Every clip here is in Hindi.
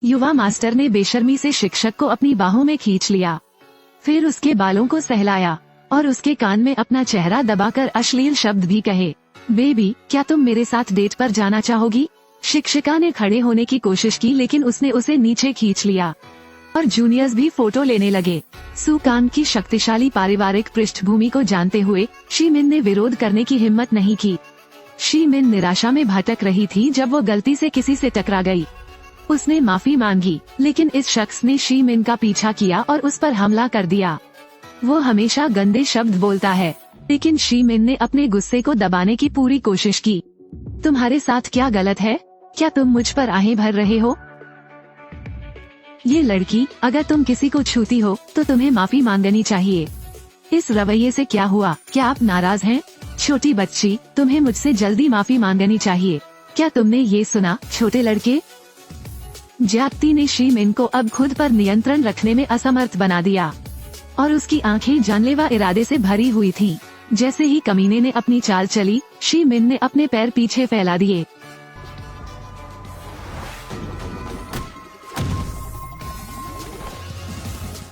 युवा मास्टर ने बेशर्मी से शिक्षक को अपनी बाहों में खींच लिया, फिर उसके बालों को सहलाया और उसके कान में अपना चेहरा दबाकर अश्लील शब्द भी कहे। बेबी, क्या तुम मेरे साथ डेट पर जाना चाहोगी? शिक्षिका ने खड़े होने की कोशिश की, लेकिन उसने उसे नीचे खींच लिया और जूनियर्स भी फोटो लेने लगे। सू कांग की शक्तिशाली पारिवारिक पृष्ठभूमि को जानते हुए शी मिन ने विरोध करने की हिम्मत नहीं की। शी मिन निराशा में भटक रही थी जब वो गलती से किसी से टकरा गई। उसने माफी मांगी, लेकिन इस शख्स ने शी मिन का पीछा किया और उस पर हमला कर दिया। वो हमेशा गंदे शब्द बोलता है, लेकिन शी मिन ने अपने गुस्से को दबाने की पूरी कोशिश की। तुम्हारे साथ क्या गलत है? क्या तुम मुझ पर आहें भर रहे हो? ये लड़की, अगर तुम किसी को छूती हो तो तुम्हें माफी मांगनी चाहिए। इस रवैये से क्या हुआ? क्या आप नाराज हैं? छोटी बच्ची, तुम्हें मुझसे जल्दी माफी मांगनी चाहिए। क्या तुमने ये सुना, छोटे लड़के? ज्यादती ने शी मिन को अब खुद पर नियंत्रण रखने में असमर्थ बना दिया और उसकी आंखें जानलेवा इरादे से भरी हुई थीं। जैसे ही कमीने ने अपनी चाल चली, शी मिन ने अपने पैर पीछे फैला दिए।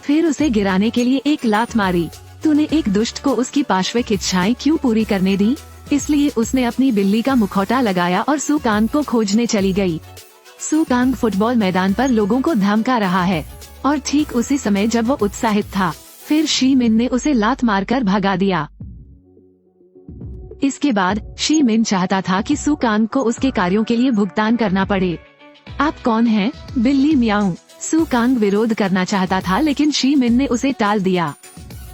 फिर उसे गिराने के लिए एक लात मारी। तूने एक दुष्ट को उसकी पाशविक इच्छाएं क्यों पूरी करने दी? इसलिए उसने अपनी बिल्ली का मुखौटा लगाया और सू कांग को खोजने चली गई। सू कांग फुटबॉल मैदान पर लोगों को धमका रहा है और ठीक उसी समय जब वो उत्साहित था, फिर शी मिन ने उसे लात मारकर भगा दिया। इसके बाद शी मिन चाहता था कि सू कांग को उसके कार्यों के लिए भुगतान करना पड़े। आप कौन हैं? बिल्ली म्याऊं। सू कांग विरोध करना चाहता था, लेकिन शी मिन ने उसे टाल दिया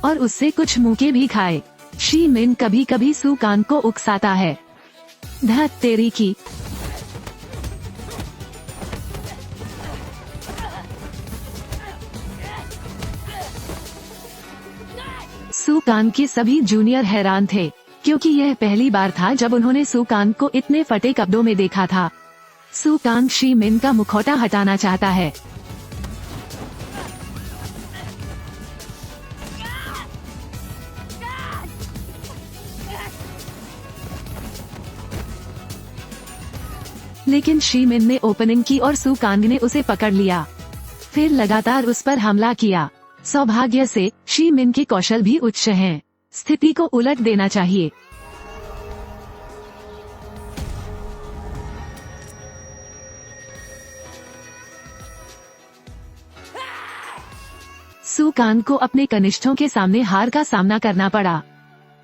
और उससे कुछ मुक्के भी खाए। शी मिन कभी कभी सू कांग को उकसाता है। धत तेरी की। सू कांग के सभी जूनियर हैरान थे, क्योंकि यह पहली बार था जब उन्होंने सू कांग को इतने फटे कपड़ों में देखा था। सू कांग शी मिन का मुखौटा हटाना चाहता है। लेकिन शी मिन ने ओपनिंग की और सू कांग ने उसे पकड़ लिया, फिर लगातार उस पर हमला किया। सौभाग्य से शी मिन के कौशल भी उच्च हैं। स्थिति को उलट देना चाहिए। सू कांग को अपने कनिष्ठों के सामने हार का सामना करना पड़ा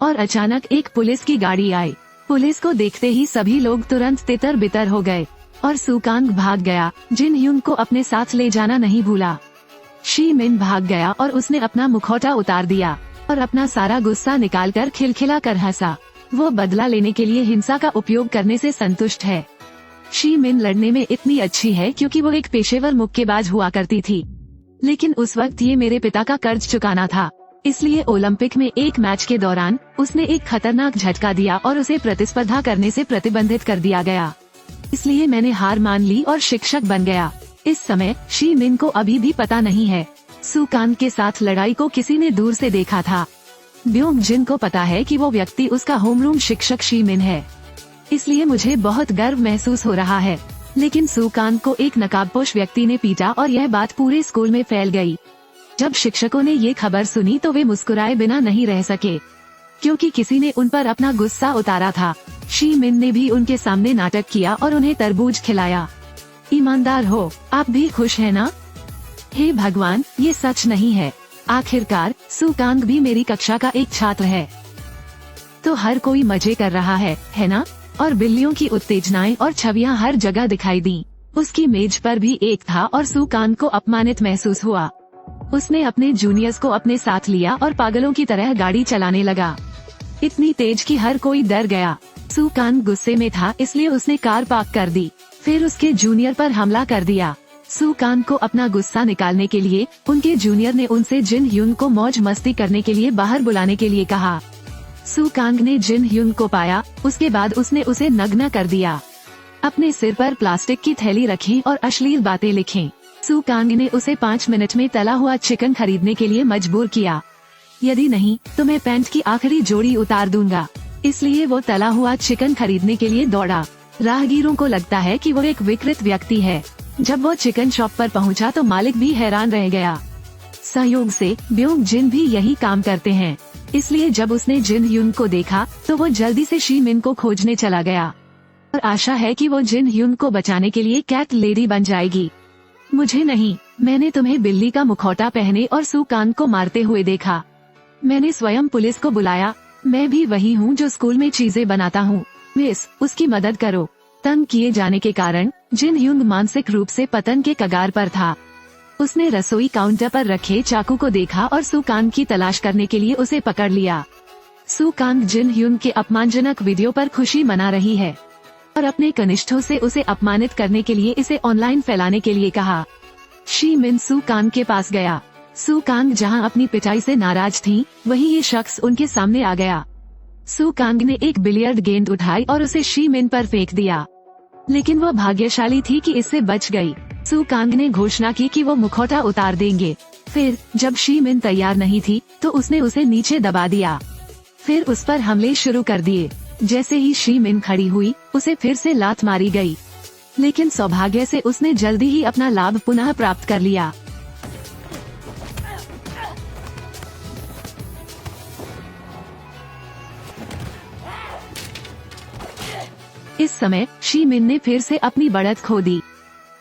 और अचानक एक पुलिस की गाड़ी आई। पुलिस को देखते ही सभी लोग तुरंत तितर बितर हो गए और सू कांग भाग गया। जिन ह्यूंग को अपने साथ ले जाना नहीं भूला। शी मिन भाग गया और उसने अपना मुखौटा उतार दिया और अपना सारा गुस्सा निकालकर खिलखिला कर हंसा। वो बदला लेने के लिए हिंसा का उपयोग करने से संतुष्ट है। शी मिन लड़ने में इतनी अच्छी है क्योंकि वो एक पेशेवर मुक्केबाज हुआ करती थी, लेकिन उस वक्त ये मेरे पिता का कर्ज चुकाना था। इसलिए ओलंपिक में एक मैच के दौरान उसने एक खतरनाक झटका दिया और उसे प्रतिस्पर्धा करने से प्रतिबंधित कर दिया गया। इसलिए मैंने हार मान ली और शिक्षक बन गया। इस समय शी मिन को अभी भी पता नहीं है। सू कांग के साथ लड़ाई को किसी ने दूर से देखा था। ब्योंग जिन को पता है कि वो व्यक्ति उसका होमरूम शिक्षक शी मिन है। इसलिए मुझे बहुत गर्व महसूस हो रहा है। लेकिन सू कांग को एक नकाबपोश व्यक्ति ने पीटा और यह बात पूरे स्कूल में फैल गई। जब शिक्षकों ने ये खबर सुनी तो वे मुस्कुराए बिना नहीं रह सके, क्योंकि किसी ने उन पर अपना गुस्सा उतारा था। शी मिन ने भी उनके सामने नाटक किया और उन्हें तरबूज खिलाया। ईमानदार हो, आप भी खुश हैं ना? हे भगवान, ये सच नहीं है। आखिरकार सू कांग भी मेरी कक्षा का एक छात्र है। तो हर कोई मजे कर रहा है ना? और बिल्लियों की उत्तेजनाएं और छवियां हर जगह दिखाई दी। उसकी मेज पर भी एक था और सू कांग को अपमानित महसूस हुआ। उसने अपने जूनियर्स को अपने साथ लिया और पागलों की तरह गाड़ी चलाने लगा, इतनी तेज कि हर कोई डर गया। सू कांग गुस्से में था, इसलिए उसने कार पार्क कर दी, फिर उसके जूनियर पर हमला कर दिया। सू कांग को अपना गुस्सा निकालने के लिए उनके जूनियर ने उनसे जिन ह्यूंग को मौज मस्ती करने के लिए बाहर बुलाने के लिए कहा। सू कांग ने जिन ह्यूंग को पाया, उसके बाद उसने उसे नग्न कर दिया। अपने सिर पर प्लास्टिक की थैली रखी और अश्लील बातें लिखीं। सू कांग ने उसे 5 मिनट में तला हुआ चिकन खरीदने के लिए मजबूर किया। यदि नहीं तो मैं पैंट की आखिरी जोड़ी उतार दूंगा। इसलिए वो तला हुआ चिकन खरीदने के लिए दौड़ा। राहगीरों को लगता है कि वो एक विकृत व्यक्ति है। जब वो चिकन शॉप पर पहुंचा तो मालिक भी हैरान रह गया। सहयोग से ब्योंग जिन भी यही काम करते हैं, इसलिए जब उसने जिन ह्यून को देखा तो वो जल्दी से शी मिन को खोजने चला गया और आशा है कि वो जिन ह्यून को बचाने के लिए कैट लेडी बन जाएगी। मुझे नहीं, मैंने तुम्हें बिल्ली का मुखौटा पहने और सू कांग को मारते हुए देखा। मैंने स्वयं पुलिस को बुलाया। मैं भी वही हूँ जो स्कूल में चीजें बनाता हूँ। मिस, उसकी मदद करो। तंग किए जाने के कारण जिन ह्यून मानसिक रूप से पतन के कगार पर था। उसने रसोई काउंटर पर रखे चाकू को देखा और सू कांग की तलाश करने के लिए उसे पकड़ लिया। सू कांग जिन ह्यून के अपमानजनक वीडियो पर खुशी मना रही है और अपने कनिष्ठों से उसे अपमानित करने के लिए इसे ऑनलाइन फैलाने के लिए कहा। शी मिन सू कांग के पास गया। सू कांग जहां अपनी पिटाई से नाराज थी, वहीं ये शख्स उनके सामने आ गया। सू कांग ने एक बिलियर्ड गेंद उठाई और उसे शी मिन पर फेंक दिया, लेकिन वह भाग्यशाली थी कि इससे बच गई। सू कांग ने घोषणा की कि वो मुखौटा उतार देंगे। फिर जब शी मिन तैयार नहीं थी तो उसने उसे नीचे दबा दिया। फिर उस पर हमले शुरू कर दिए। जैसे ही शी मिन खड़ी हुई, उसे फिर से लात मारी गई, लेकिन सौभाग्य से उसने जल्दी ही अपना लाभ पुनः प्राप्त कर लिया। इस समय शी मिन ने फिर से अपनी बढ़त खो दी,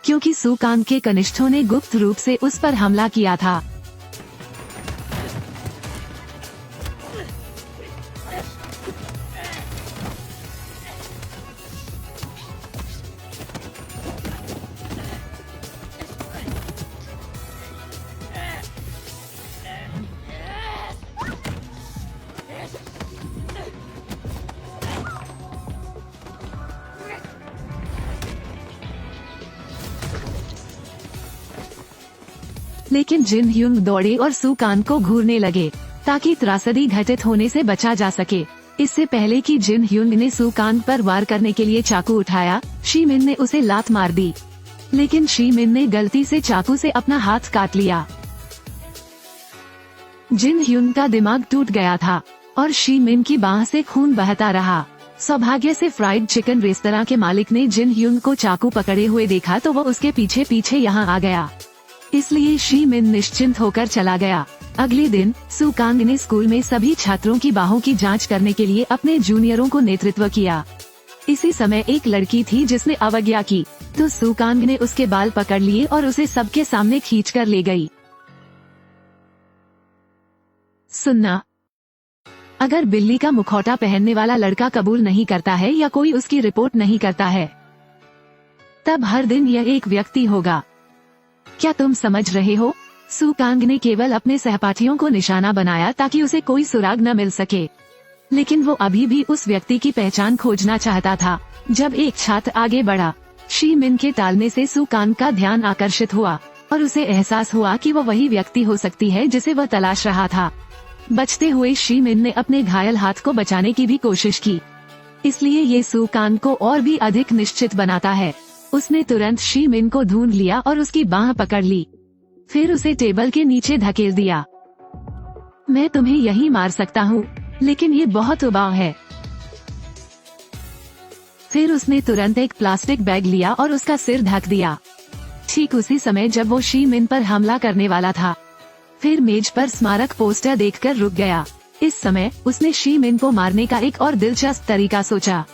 क्योंकि सू कांग के कनिष्ठों ने गुप्त रूप से उस पर हमला किया था। लेकिन जिन ह्यूंग दौड़े और सू कांग को घूरने लगे ताकि त्रासदी घटित होने से बचा जा सके। इससे पहले कि जिन ह्यूंग ने सू कांग पर वार करने के लिए चाकू उठाया, शी मिन ने उसे लात मार दी, लेकिन शी मिन ने गलती से चाकू से अपना हाथ काट लिया। जिन ह्यूंग का दिमाग टूट गया था और शी मिन की बाह से खून बहता रहा। सौभाग्य से फ्राइड चिकन रेस्तरां के मालिक ने जिन ह्यूंग को चाकू पकड़े हुए देखा तो वो उसके पीछे पीछे यहाँ आ गया, इसलिए शी मिन निश्चिंत होकर चला गया। अगले दिन सू कांग ने स्कूल में सभी छात्रों की बाहों की जांच करने के लिए अपने जूनियरों को नेतृत्व किया। इसी समय एक लड़की थी जिसने अवज्ञा की, तो सू कांग ने उसके बाल पकड़ लिए और उसे सबके सामने खींचकर ले गई। सुनना, अगर बिल्ली का मुखौटा पहनने वाला लड़का कबूल नहीं करता है या कोई उसकी रिपोर्ट नहीं करता है, तब हर दिन यह एक व्यक्ति होगा। क्या तुम समझ रहे हो? सू कांग ने केवल अपने सहपाठियों को निशाना बनाया ताकि उसे कोई सुराग न मिल सके, लेकिन वो अभी भी उस व्यक्ति की पहचान खोजना चाहता था। जब एक छात्र आगे बढ़ा, शी मिन के टालने से सू कांग का ध्यान आकर्षित हुआ और उसे एहसास हुआ कि वो वही व्यक्ति हो सकती है जिसे वह तलाश रहा था। बचते हुए शी मिन ने अपने घायल हाथ को बचाने की भी कोशिश की, इसलिए ये सू कांग को और भी अधिक निश्चित बनाता है। उसने तुरंत शी मिन को ढूंढ लिया और उसकी बाह पकड़ ली, फिर उसे टेबल के नीचे धकेल दिया। मैं तुम्हें यही मार सकता हूँ, लेकिन ये बहुत उबाऊ है। फिर उसने तुरंत एक प्लास्टिक बैग लिया और उसका सिर ढक दिया। ठीक उसी समय जब वो शी मिन पर हमला करने वाला था, फिर मेज पर स्मारक पोस्टर देखकर रुक गया। इस समय उसने शी मिन को मारने का एक और दिलचस्प तरीका सोचा।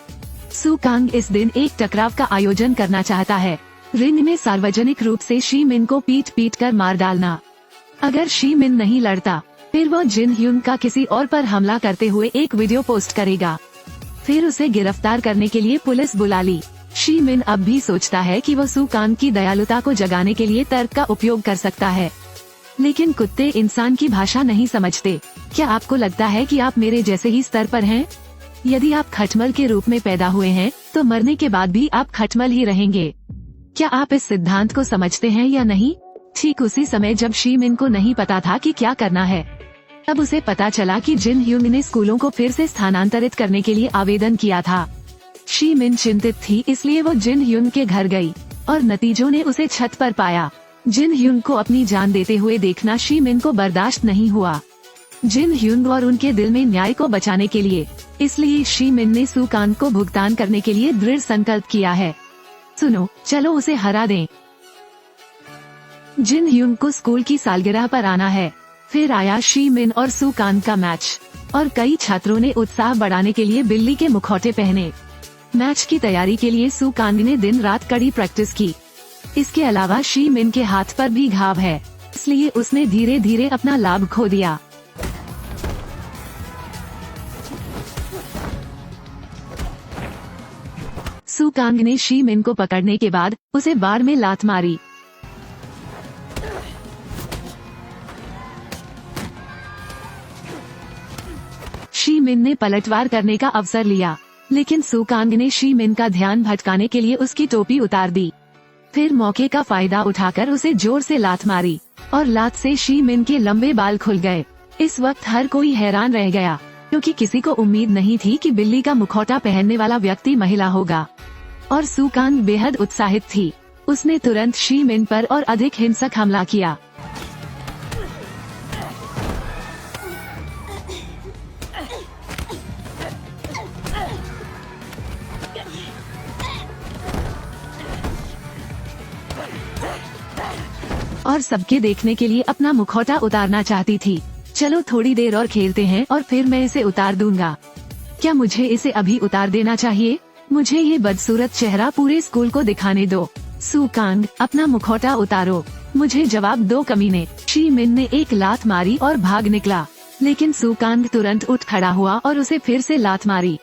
सू कांग इस दिन एक टकराव का आयोजन करना चाहता है, रिंग में सार्वजनिक रूप से शी मिन को पीट पीट कर मार डालना। अगर शी मिन नहीं लड़ता, फिर वो जिन ह्यूंग का किसी और पर हमला करते हुए एक वीडियो पोस्ट करेगा, फिर उसे गिरफ्तार करने के लिए पुलिस बुला ली। शी मिन अब भी सोचता है कि वो सू कांग की दयालुता को जगाने के लिए तर्क का उपयोग कर सकता है, लेकिन कुत्ते इंसान की भाषा नहीं समझते। क्या आपको लगता है कि आप मेरे जैसे ही स्तर पर हैं? यदि आप खटमल के रूप में पैदा हुए हैं, तो मरने के बाद भी आप खटमल ही रहेंगे। क्या आप इस सिद्धांत को समझते हैं या नहीं? ठीक उसी समय जब शी मिन को नहीं पता था कि क्या करना है, तब उसे पता चला कि जिन ह्यूंग ने स्कूलों को फिर से स्थानांतरित करने के लिए आवेदन किया था। शी मिन चिंतित थी, इसलिए वो जिन ह्यूंग के घर गई और नतीजों ने उसे छत पर पाया। जिन ह्यूंग को अपनी जान देते हुए देखना शी मिन को बर्दाश्त नहीं हुआ। जिन ह्यूंग और उनके दिल में न्याय को बचाने के लिए, इसलिए शी मिन ने सू कांग को भुगतान करने के लिए दृढ़ संकल्प किया है। सुनो, चलो उसे हरा दें। जिन ह्यूंग को स्कूल की सालगिरह पर आना है। फिर आया शी मिन और सू कांग का मैच और कई छात्रों ने उत्साह बढ़ाने के लिए बिल्ली के मुखौटे पहने। मैच की तैयारी के लिए सू कांग ने दिन रात कड़ी प्रैक्टिस की। इसके अलावा शी मिन के हाथ पर भी घाव है, इसलिए उसने धीरे धीरे अपना लाभ खो दिया। सू कांग ने शी मिन को पकड़ने के बाद उसे बार में लात मारी। शी मिन ने पलटवार करने का अवसर लिया, लेकिन सू कांग ने शी मिन का ध्यान भटकाने के लिए उसकी टोपी उतार दी। फिर मौके का फायदा उठाकर उसे जोर से लात मारी और लात से शी मिन के लंबे बाल खुल गए। इस वक्त हर कोई हैरान रह गया, क्योंकि किसी को उम्मीद नहीं थी कि बिल्ली का मुखौटा पहनने वाला व्यक्ति महिला होगा। और सू कांग बेहद उत्साहित थी। उसने तुरंत शी मिन पर और अधिक हिंसक हमला किया। और सबके देखने के लिए अपना मुखौटा उतारना चाहती थी। चलो थोड़ी देर और खेलते हैं और फिर मैं इसे उतार दूंगा। क्या मुझे इसे अभी उतार देना चाहिए? मुझे ये बदसूरत चेहरा पूरे स्कूल को दिखाने दो। सू कांग, अपना मुखौटा उतारो। मुझे जवाब दो कमीने। शी मिन ने एक लात मारी और भाग निकला, लेकिन सू कांग तुरंत उठ खड़ा हुआ और उसे फिर से लात मारी।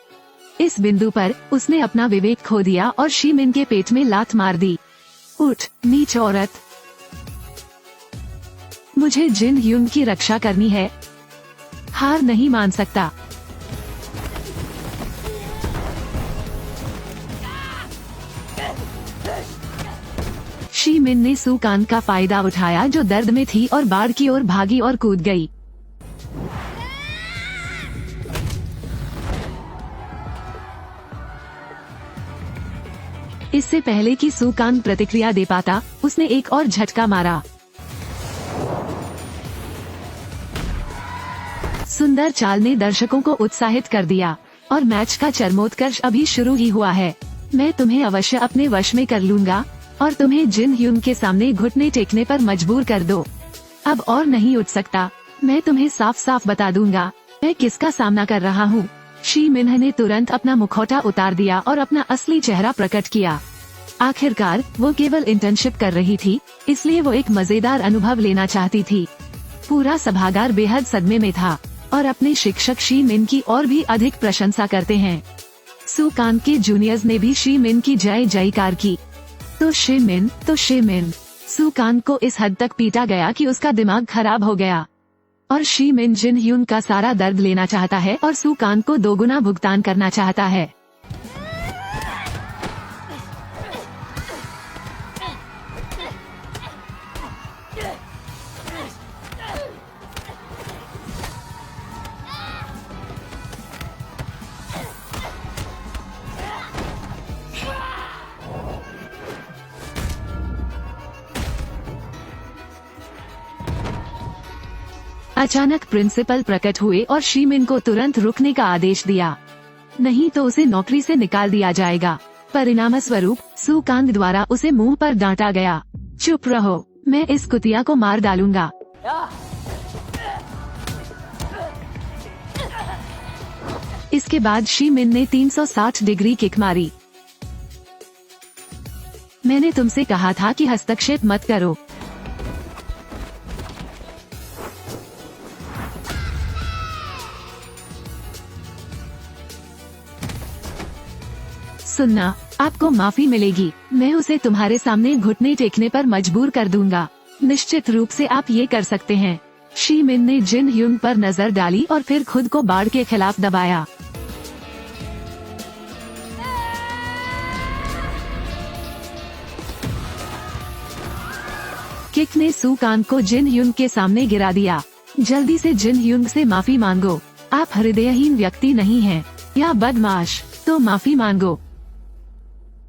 इस बिंदु पर उसने अपना विवेक खो दिया और शी मिन के पेट में लात मार दी। उठ नीच औरत, मुझे जिन ह्यूंग की रक्षा करनी है, हार नहीं मान सकता। शी मिन ने सू कांग का फायदा उठाया, जो दर्द में थी, और बाढ़ की ओर भागी और कूद गई। इससे पहले कि सू कांग प्रतिक्रिया दे पाता, उसने एक और झटका मारा। सुंदर चाल ने दर्शकों को उत्साहित कर दिया और मैच का चरमोत्कर्ष अभी शुरू ही हुआ है। मैं तुम्हें अवश्य अपने वश में कर लूंगा और तुम्हें जिन ह्यूंग के सामने घुटने टेकने पर मजबूर कर दो। अब और नहीं उठ सकता। मैं तुम्हें साफ साफ बता दूंगा मैं किसका सामना कर रहा हूँ। शी मिन ने तुरंत अपना मुखौटा उतार दिया और अपना असली चेहरा प्रकट किया। आखिरकार वो केवल इंटर्नशिप कर रही थी, इसलिए वो एक मजेदार अनुभव लेना चाहती थी। पूरा सभागार बेहद सदमे में था और अपने शिक्षक शी मिन की और भी अधिक प्रशंसा करते हैं। सू कांग के जूनियर्स ने भी शी मिन की जय जयकार की। तो शी मिन सू कांग को इस हद तक पीटा गया कि उसका दिमाग खराब हो गया। और शी मिन जिन ह्यूंग का सारा दर्द लेना चाहता है और सू कांग को दोगुना भुगतान करना चाहता है। अचानक प्रिंसिपल प्रकट हुए और शी मिन को तुरंत रुकने का आदेश दिया, नहीं तो उसे नौकरी से निकाल दिया जाएगा। परिणाम स्वरूप सू कांग द्वारा उसे मुंह पर डांटा गया। चुप रहो, मैं इस कुतिया को मार डालूंगा। इसके बाद शी मिन ने 360 डिग्री किक मारी। मैंने तुमसे कहा था कि हस्तक्षेप मत करो। सुनना, आपको माफी मिलेगी। मैं उसे तुम्हारे सामने घुटने टेकने पर मजबूर कर दूंगा। निश्चित रूप से आप ये कर सकते हैं। शी मिन ने जिन ह्यूंग पर नजर डाली और फिर खुद को बाढ़ के खिलाफ दबाया। किक ने सू कांग को जिन ह्यूंग के सामने गिरा दिया। जल्दी से जिन ह्यूंग से माफी मांगो। आप हृदयहीन व्यक्ति नहीं हैं या बदमाश, तो माफी मांगो।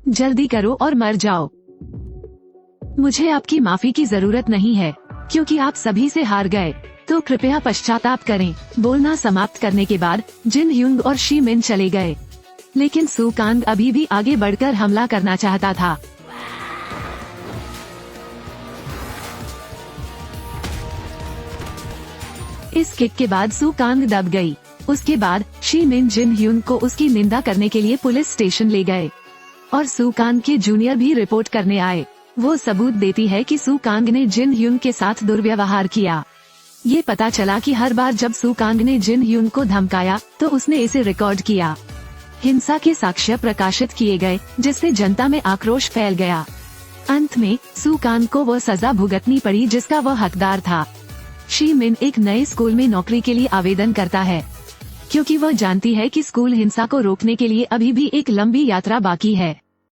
जल्दी करो और मर जाओ। मुझे आपकी माफी की जरूरत नहीं है, क्योंकि आप सभी से हार गए। तो कृपया पश्चाताप करें। बोलना समाप्त करने के बाद जिन ह्यूंग और शी मिन चले गए, लेकिन सू कांग अभी भी आगे बढ़कर हमला करना चाहता था। इस किक के बाद सू कांग दब गई। उसके बाद शी मिन जिन ह्यून को उसकी निंदा करने के लिए पुलिस स्टेशन ले गए और सू कांग के जूनियर भी रिपोर्ट करने आए। वो सबूत देती है कि सू कांग ने जिन ह्यून के साथ दुर्व्यवहार किया। ये पता चला कि हर बार जब सू कांग ने जिन ह्यून को धमकाया तो उसने इसे रिकॉर्ड किया। हिंसा के साक्ष्य प्रकाशित किए गए, जिससे जनता में आक्रोश फैल गया। अंत में सू कांग को वो सजा भुगतनी पड़ी जिसका वह हकदार था। शी मिन एक नए स्कूल में नौकरी के लिए आवेदन करता है, क्योंकि वह जानती है कि स्कूल हिंसा को रोकने के लिए अभी भी एक लंबी यात्रा बाकी है।